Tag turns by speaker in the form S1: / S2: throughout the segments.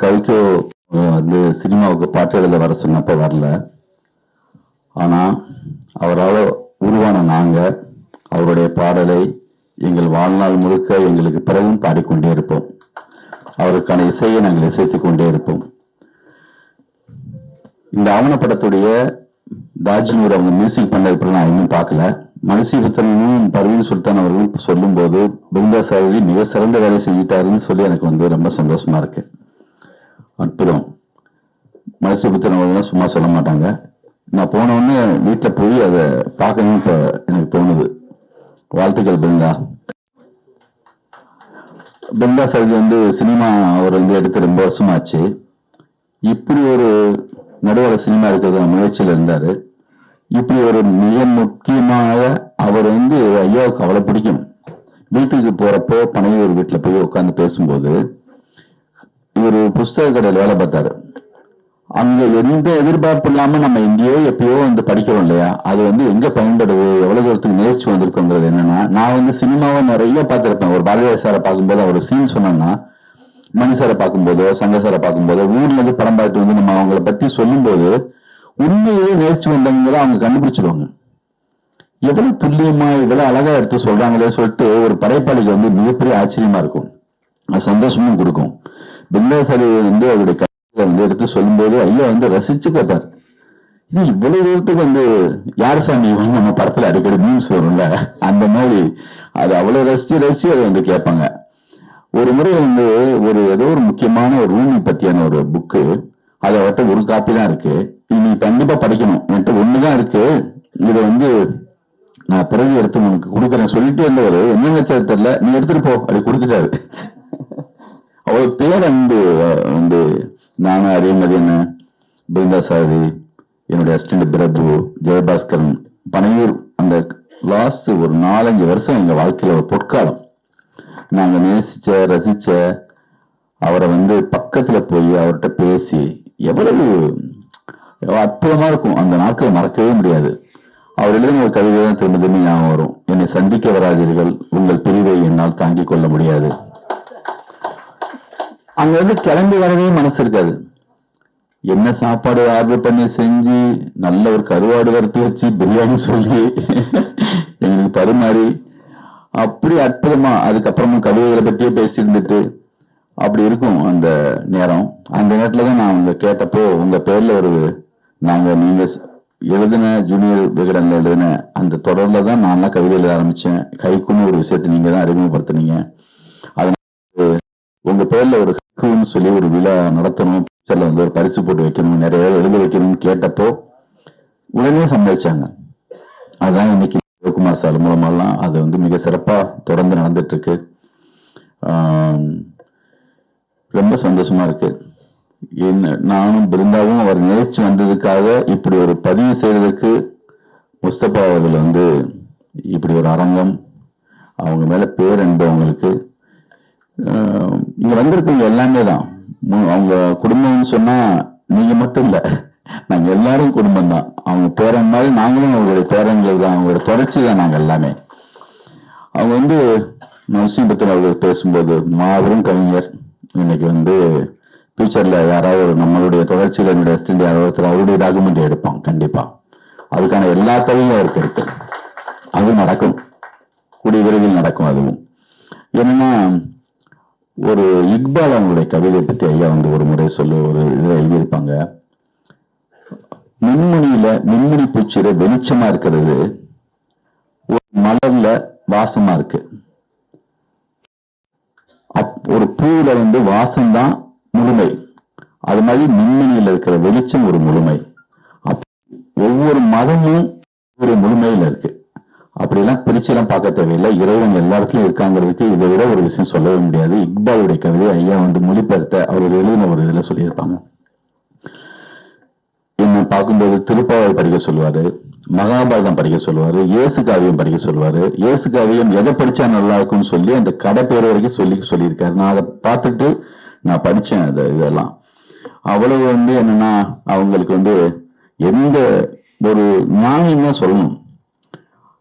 S1: கவிக்கோ வந்து சினிமாவுக்கு பாட்டு எழுத வர சொன்னப்ப வரல. ஆனா அவரால் உருவான நாங்க அவருடைய பாடலை எங்கள் வாழ்நாள் முழுக்க எங்களுக்கு பிறகும் பாடிக்கொண்டே இருப்போம். அவருக்கான இசையை நாங்கள் இசைத்துக் கொண்டே இருப்போம். இந்த ஆவணப்படத்துடைய தாஜினூர் அவங்க மியூசிக் பண்ணது நான் இன்னும் பார்க்கல. மனசீபுத்தனும் பர்வீன் சுல்தான் அவர்களும் சொல்லும் போது பிருந்தா சாரதி மிக சிறந்த வேலை செஞ்சிட்டாருன்னு சொல்லி எனக்கு வந்து ரொம்ப சந்தோஷமா இருக்கு. அற்புதம். மனசீபுத்தன் அவர்கள் சும்மா சொல்ல மாட்டாங்க. நான் போன உடனே வீட்டுல போய் அதை பார்க்கணும்னு இப்ப எனக்கு தோணுது. வாழ்த்துக்கள் பிருந்தா. பிருந்தா சாரதி வந்து சினிமா அவர் வந்து எடுத்து ரொம்ப வருஷமாச்சு. இப்படி ஒரு நடுவர சினிமா இருக்கிறது முயற்சியில் இருந்தாரு. இப்படி ஒரு மிக முக்கியமாக அவர் வந்து ஐயாவுக்கு அவ்வளவு பிடிக்கும். வீட்டுக்கு போறப்போ பனையூர் வீட்டுல போய் உட்காந்து பேசும்போது இவர் புஸ்தக கடையில் வேலை பார்த்தாரு. அங்க எந்த எதிர்பார்ப்பு இல்லாம நம்ம எங்கேயோ எப்பயோ வந்து படிக்கிறோம் இல்லையா, அது வந்து எங்க பயன்படுது, எவ்வளவு தூரத்துக்கு நேர்ச்சி வந்திருக்குங்கிறது என்னன்னா, நான் வந்து சினிமாவை நிறைய பார்த்திருப்பேன். ஒரு பாரதியார் சாரை பார்க்கும்போது அவர் சீன் சொன்னா, மணி சாரை பார்க்கும்போதோ சங்க சாரை பார்க்கும்போதோ ஊர்ல இருந்து படம் பார்த்துட்டு வந்து நம்ம அவங்களை பத்தி சொல்லும் போது உண்மையே நேர்ச்சி வந்தவங்க அவங்க கண்டுபிடிச்சிருவாங்க. எவ்வளவு துல்லியமா இவ்வளவு அழகா எடுத்து சொல்றாங்களே சொல்லிட்டு ஒரு படைப்பாளிக்கு வந்து மிகப்பெரிய ஆச்சரியமா இருக்கும். அது சந்தோஷமும் கொடுக்கும். பிருந்தாசாரி வந்து அவருடைய கதையை வந்து எடுத்து சொல்லும் போது ஐயா வந்து ரசிச்சு கேட்டார். இது இவ்வளவு தூரத்துக்கு வந்து யார் சாமி நம்ம படத்துல அடிக்கடி நியூஸ் வரும்ல, அந்த மாதிரி அது அவ்வளவு ரசிச்சு ரசிச்சு அதை வந்து கேட்பாங்க. ஒரு முறை வந்து ஒரு ஏதோ ஒரு முக்கியமான ஒரு ரூமி பத்தியான ஒரு புக்கு, அதை அவர்கிட்ட ஒரு காப்பி தான் இருக்கு. நீ கண்டிப்பா படிக்கணும், என்கிட்ட ஒண்ணுதான் இருக்கு, இதை வந்து நான் பிறகு எடுத்து உனக்கு கொடுக்குறேன் சொல்லிட்டு இருந்தவர் என்ன தெரியல, நீ எடுத்துட்டு போ அப்படி கொடுத்துட்டாரு. அவள் பேர் வந்து நானும் அறியமதி என்ன, பிருந்தா சாரதி, என்னுடைய அசிஸ்டன்ட் பிரபு, ஜெயபாஸ்கரன், பனையூர் அந்த லாஸ்ட் ஒரு 4-5 வருஷம் எங்க வாழ்க்கையில ஒரு பொற்காலம். நாங்க நேசிச்ச ரசிச்ச அவரை வந்து பக்கத்துல போய் அவர்கிட்ட பேசி எவ்வளவு அற்புதமா இருக்கும். அந்த நாட்களை மறக்கவே முடியாது. அவர் எழுதின ஒரு கவிதை தான் திரும்ப திரும்ப ஞாபகம் வரும். என்னை சந்திக்க வராதீர்கள், உங்கள் பிரிவை என்னால் தாங்கிக் கொள்ள முடியாது. அங்க வந்து கிளம்பி வரவே மனசு இருக்காது. என்ன சாப்பாடு ஆர்டர் பண்ணி செஞ்சு நல்ல ஒரு கருவாடு வறுத்து வச்சு பிரியாணி சொல்லி எங்களுக்கு பரிமாறி அப்படி அற்புதமா அதுக்கப்புறமும் கவிதைகளை பற்றியே பேசி இருந்துட்டு அப்படி இருக்கும் அந்த நேரம். அந்த நேரத்துலதான் நான் உங்க கேட்டப்போ உங்க பேர்ல ஒரு நீங்க எழுதின ஜூனியர் விகடன்ல எழுதின அந்த தொடர்ல தான் நான் கவிதை எழுத ஆரம்பிச்சேன். கைக்குன்னு ஒரு விஷயத்தை நீங்க தான் அறிமுகப்படுத்தினீங்க. அதனால உங்க பேர்ல ஒரு கைக்குன்னு சொல்லி ஒரு விழா நடத்தணும், வந்து ஒரு பரிசு போட்டு வைக்கணும், நிறைய எழுத வைக்கணும்னு கேட்டப்போ உடனே சம்மதிச்சாங்க. அதுதான் இன்னைக்கு சிவகுமார் சார் மூலமெல்லாம் அது வந்து மிக சிறப்பா தொடர்ந்து நடந்துட்டு இருக்கு. ரொம்ப சந்தோஷமா இருக்கு. நானும் பிருந்தாவும் அவர் நேசிச்சு வந்ததுக்காக இப்படி ஒரு பதிவு செய்வதற்கு முஸ்தபா அவர்கள் வந்து இப்படி ஒரு அரங்கம், அவங்க மேல பேரன்பு அவங்களுக்கு. இங்க வந்திருக்கவங்க எல்லாமே தான் அவங்க குடும்பம்னு சொன்னா நீங்க மட்டும் இல்ல, நாங்க எல்லாரும் குடும்பம் தான். அவங்க பேரன் மாதிரி நாங்களும் அவங்களுடைய பேரன்கள் தான், அவங்களோட தொடர்ச்சி தான் நாங்க எல்லாமே. அவங்க வந்து நரசிம்பத்தன் அவர்கள் பேசும்போது மாபெரும் கவிஞர். இன்னைக்கு வந்து ஃபியூச்சர்ல யாராவது நம்மளுடைய தொடர்ச்சியில என்னுடைய அசிஸ்டன்ட் யாராவது அவருடைய டாக்குமெண்ட் எடுப்பான் கண்டிப்பா. அதுக்கான எல்லா தகுதியும் அவருக்கு இருக்கு. அது நடக்கும், கூடிய விரைவில் நடக்கும். அதுவும் என்னன்னா ஒரு இக்பால் அவங்களுடைய கவிதை பத்தி ஐயா வந்து ஒரு முறை ஒரு இதை எழுதியிருப்பாங்க. மின்முனி பூச்சிர வெளிச்சமா இருக்கிறது, ஒரு மலர்ல வாசமா இருக்கு. ஒரு பூல வந்து வாசம்தான் முழுமை, அது மாதிரி மின்மணியில இருக்கிற வெளிச்சம் ஒரு முழுமை. ஒவ்வொரு மதமும் ஒரு முழுமையில இருக்கு. அப்படியெல்லாம் பிரிச்செல்லாம் பார்க்க தேவையில்லை. இறைவன் எல்லா இடத்துலயும் இருக்காங்கிறதுக்கு இதை விட ஒரு விஷயம் சொல்லவே முடியாது. இக்பாலுடைய கவிதை ஐயா வந்து மொழிபெயர்த்த அவர் எழுதின ஒரு இதுல சொல்லியிருப்பாங்க. என்ன பார்க்கும்போது திருப்பாவை படிக்க சொல்லுவாரு, மகாபாரதம் படிக்க சொல்லுவாரு, இயேசு காவியம் படிக்க சொல்லுவாரு. இயேசு காவியம் எதை படிச்சா நல்லா இருக்கும்னு சொல்லி அந்த கடை பேர் வரைக்கும் சொல்லியிருக்காரு. நான் அதை பார்த்துட்டு நான் படிச்சேன். இதெல்லாம் அவ்வளவு வந்து என்னன்னா அவங்களுக்கு வந்து எந்த ஒரு ஞானம் தான் சொல்லணும்.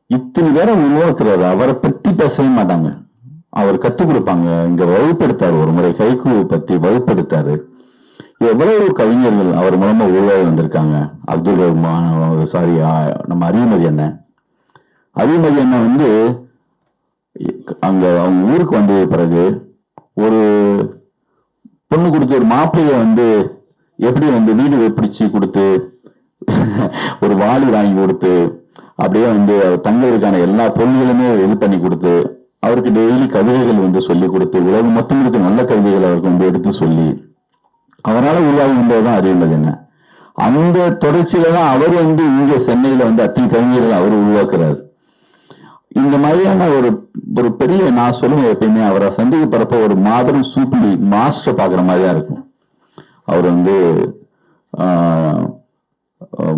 S1: இத்தனை பேரை உருவாக்குறாரு, அவரை பத்தி பேசவே மாட்டாங்க. அவர் கத்துக் கொடுப்பாங்க. இங்க வகுப்பெடுத்தாரு, ஒரு முறை கைக்கு பத்தி வகுப்பெடுத்தாரு. எவ்வளவு கவிஞர்கள் அவர் மூலமா உருவாகி வந்திருக்காங்க. அப்துல் ரஹ்மான், சாரி, நம்ம அறிவுமதி அண்ணன் வந்து அங்க அவங்க ஊருக்கு வந்த பிறகு ஒரு பொண்ணு கொடுத்து ஒரு மாப்பிள்ளைய வந்து எப்படி வந்து வீடு பிடிச்சு கொடுத்து ஒரு வாளி வாங்கி கொடுத்து அப்படியே வந்து தங்களுக்கான எல்லா பொருள்களுமே இது பண்ணி கொடுத்து அவருக்கு டெய்லி கவிதைகள் வந்து சொல்லி கொடுத்து உலகம் மொத்தம் நல்ல கவிதைகள் அவருக்கு வந்து எடுத்து சொல்லி அவரால் உருவாகி வந்ததுதான் அறிவுமதி என்ன. அந்த தொடர்ச்சியில தான் அவர் வந்து இங்க சென்னையில வந்து அத்தனை கவிஞர்கள் அவர் உருவாக்குறாரு. இந்த மாதிரியான ஒரு ஒரு பெரிய, நான் சொல்லுவேன் எப்பயுமே, அவரை சந்திக்க போறப்ப ஒரு மாபெரும் சூப்பி மாஸ்டர் பாக்குற மாதிரியா இருக்கும். அவர் வந்து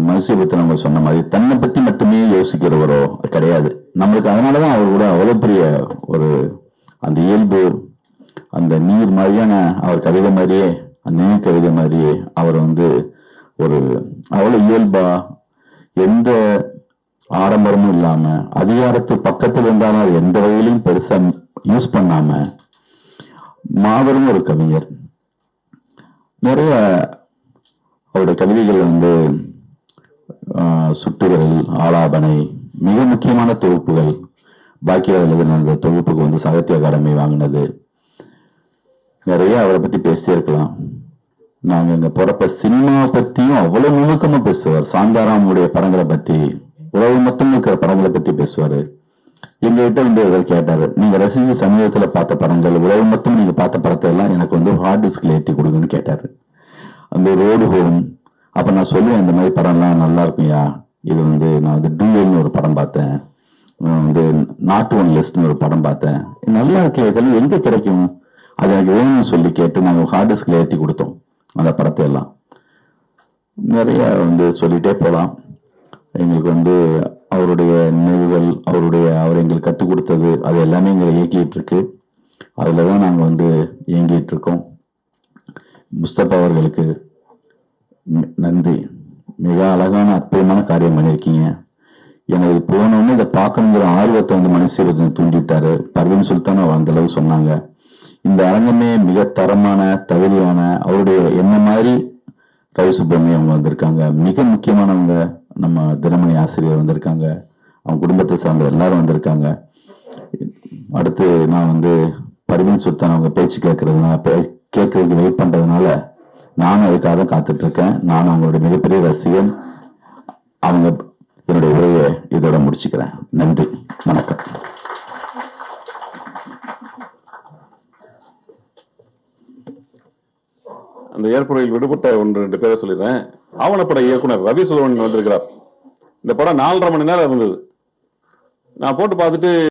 S1: மனுஷபுத்திர நம்ம சொன்ன மாதிரி தன்னை பத்தி மட்டுமே யோசிக்கிறவரோ கிடையாது. நம்மளுக்கு அதனாலதான் அவர் கூட அவ்வளவு பெரிய ஒரு அந்த இயல்பு, அந்த நீர் மாதிரியான அவர் கவிதை மாதிரியே, அந்த நீர் கவிதை மாதிரியே அவர் வந்து ஒரு அவ்வளவு இயல்பா, எந்த ஆடம்பரமும் இல்லாம, அதிகாரத்து பக்கத்தில் இருந்தாலும் அது எந்த வகையிலையும் பெருசா யூஸ் பண்ணாம மாபெரும் ஒரு கவிஞர். நிறைய அவருடைய கவிதைகள் வந்து சுட்டுவிரல், ஆலாபனை, மிக முக்கியமான தொகுப்புகள். பாக்கியராஜ் அந்த தொகுப்புக்கு வந்து சாகித்ய அகாடமி வாங்கினது. நிறைய அவரை பத்தி பேசிட்டே இருக்கலாம். நாங்க இங்க போறப்ப சினிமாவை பத்தியும் அவ்வளவு நுணுக்கமா பேசுவார். சாந்தாராமுடைய படங்களை பத்தி, உறவு மட்டும் இருக்கிற படங்களை பத்தி பேசுவாரு. எங்ககிட்ட வந்து இவர் கேட்டாரு, நீங்க ரசிச்சு சமீபத்துல பார்த்த படங்கள், உறவு மட்டும் நீங்க பார்த்த படத்தை எல்லாம் எனக்கு வந்து ஹார்ட் டிஸ்க்ல ஏற்றி கொடுங்கன்னு கேட்டாரு. அந்த ரோடு ஹோம், அப்ப நான் சொல்லுவேன், இந்த மாதிரி படம்லாம் நல்லா இருக்கும்யா. இது வந்து நான் வந்து டூயல்னு ஒரு படம் பார்த்தேன், வந்து நாட் ஒன் லிஸ்ட்னு ஒரு படம் பார்த்தேன், நல்லா இருக்கு, இதெல்லாம் எங்க கிடைக்கும், அது எனக்கு வேணும்னு சொல்லி கேட்டு நாங்கள் ஹார்ட் டிஸ்க்ல ஏற்றி கொடுத்தோம் அந்த படத்தை எல்லாம். நிறைய வந்து சொல்லிட்டே போகலாம். எங்களுக்கு வந்து அவருடைய நினைவுகள், அவர் எங்களுக்கு கற்றுக் கொடுத்தது, அது எல்லாமே எங்களை இயக்கிட்டு இருக்கு. அதுலதான் நாங்க வந்து இயங்கிட்டு இருக்கோம். முஸ்தபா அவர்களுக்கு நன்றி. மிக அழகான அற்புதமான காரியம் பண்ணியிருக்கீங்க. எனக்கு போனோன்னு இதை பார்க்கணுங்கிற ஆர்வத்தை வந்து மனசீரஜன் தூண்டிட்டாரு. பர்வீன் சுல்தான் அந்த அளவு சொன்னாங்க. இந்த அரங்கமே மிக தரமான, தகுதியான, அவருடைய என்ன மாதிரி கவி சுப்பிரமணியம் அவங்க வந்திருக்காங்க. மிக முக்கியமானவங்க நம்ம தினமணி ஆசிரியர் வந்திருக்காங்க. அவங்க குடும்பத்தை சார்ந்த எல்லாரும் வந்திருக்காங்க. அடுத்து நான் வந்து பர்வீன் சுல்தான் அவங்க பேச்சு கேட்கறதுக்கு வெயிட் பண்றதுனால நானும் அதுக்காக காத்துட்டு இருக்கேன். நான் அவங்களுடைய மிகப்பெரிய ரசிகன். அவங்க என்னுடைய உரையை இதோட முடிச்சுக்கிறேன். நன்றி, வணக்கம்.
S2: அந்த ஏற்புரையில் விடுபட்ட 1-2 பேரை சொல்லிடுறேன். ஆவணப்பட இயக்குனர் ரவி சுதவன் வந்திருக்கிறார். இந்த படம் 4.5 மணி நேரம் இருந்தது. நான் போட்டு பார்த்துட்டு